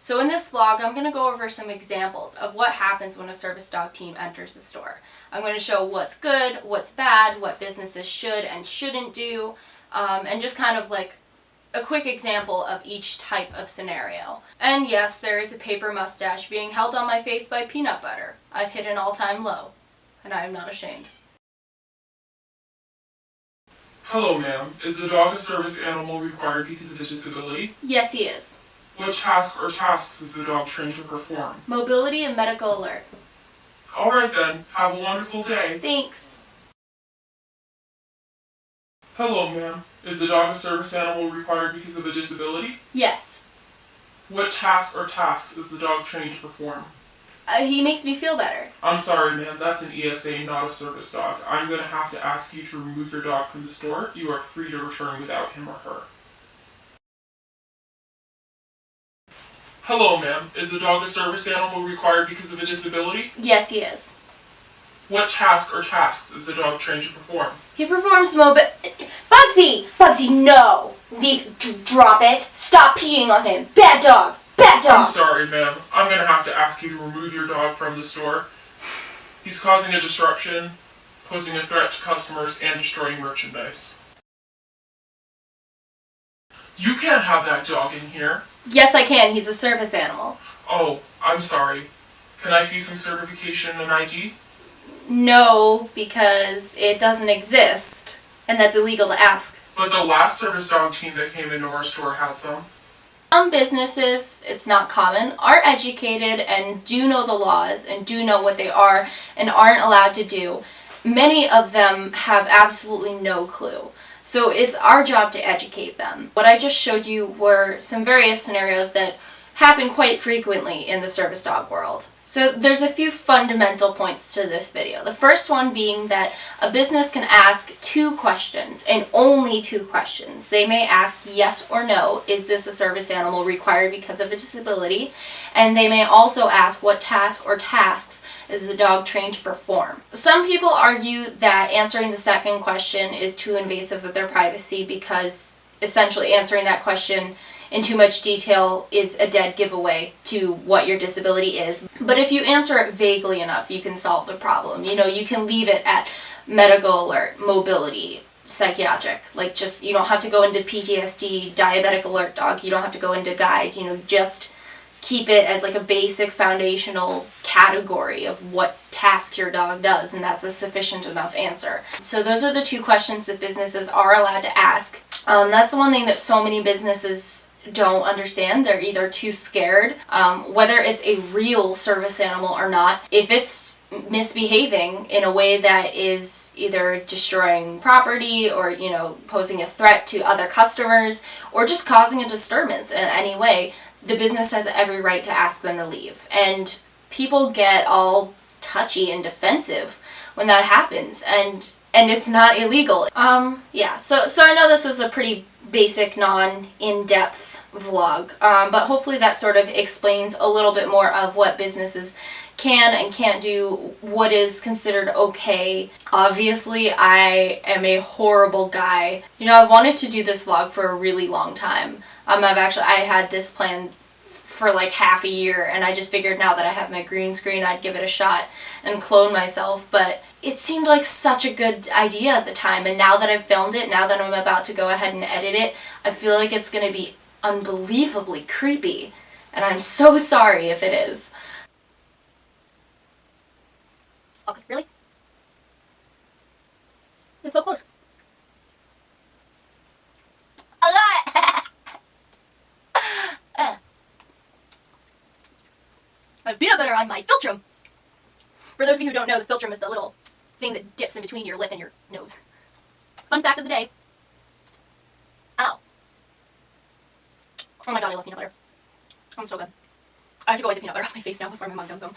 So in this vlog, I'm going to go over some examples of what happens when a service dog team enters the store. I'm going to show what's good, what's bad, what businesses should and shouldn't do, and just kind of like a quick example of each type of scenario. And yes, there is a paper mustache being held on my face by peanut butter. I've hit an all-time low, and I am not ashamed. Hello, ma'am. Is the dog a service animal required because of a disability? Yes, he is. What task or tasks is the dog trained to perform? Mobility and medical alert. Alright then, have a wonderful day. Thanks. Hello, ma'am. Is the dog a service animal required because of a disability? Yes. What task or tasks is the dog trained to perform? He makes me feel better. I'm sorry, ma'am. That's an ESA, not a service dog. I'm going to have to ask you to remove your dog from the store. You are free to return without him or her. Hello, ma'am. Is the dog a service animal required because of a disability? Yes, he is. What task or tasks is the dog trained to perform? He performs Bugsy! Bugsy, no! Drop it. Stop peeing on him. Bad dog. Bad dog. I'm sorry, ma'am. I'm going to have to ask you to remove your dog from the store. He's causing a disruption, posing a threat to customers, and destroying merchandise. You can't have that dog in here. Yes, I can. He's a service animal. Oh, I'm sorry. Can I see some certification and ID? No, because it doesn't exist, and that's illegal to ask. But the last service dog team that came into our store had some. Some businesses, it's not common, are educated and do know the laws and do know what they are and aren't allowed to do. Many of them have absolutely no clue. So it's our job to educate them. What I just showed you were some various scenarios that happen quite frequently in the service dog world. So there's a few fundamental points to this video. The first one being that a business can ask 2 questions, and only 2 questions. They may ask yes or no, is this a service animal required because of a disability? And they may also ask what task or tasks is the dog trained to perform. Some people argue that answering the second question is too invasive of their privacy because essentially answering that question in too much detail is a dead giveaway to what your disability is. But if you answer it vaguely enough, you can solve the problem. You know, you can leave it at medical alert, mobility, psychiatric. Like just, you don't have to go into PTSD, diabetic alert dog. You don't have to go into guide. You know, just keep it as like a basic foundational category of what task your dog does, and that's a sufficient enough answer. So those are the 2 questions that businesses are allowed to ask. That's the one thing that so many businesses don't understand. They're either too scared, whether it's a real service animal or not. If it's misbehaving in a way that is either destroying property or, you know, posing a threat to other customers or just causing a disturbance in any way, the business has every right to ask them to leave. And people get all touchy and defensive when that happens, and it's not illegal. Yeah, so I know this was a pretty basic, in-depth vlog, but hopefully that sort of explains a little bit more of what businesses can and can't do, what is considered okay. Obviously, I am a horrible guy. You know, I've wanted to do this vlog for a really long time. I had this plan for like half a year, and I just figured now that I have my green screen, I'd give it a shot and clone myself, but it seemed like such a good idea at the time, and now that I've filmed it, now that I'm about to go ahead and edit it, I feel like it's going to be unbelievably creepy, and I'm so sorry if it is. Okay, really? It's so close. I got it! I have peanut butter on my philtrum. For those of you who don't know, the philtrum is the little thing that dips in between your lip and your nose. Fun fact of the day. Ow. Oh my god, I love peanut butter. I'm so good. I have to go wipe the peanut butter off my face now before my mom comes home.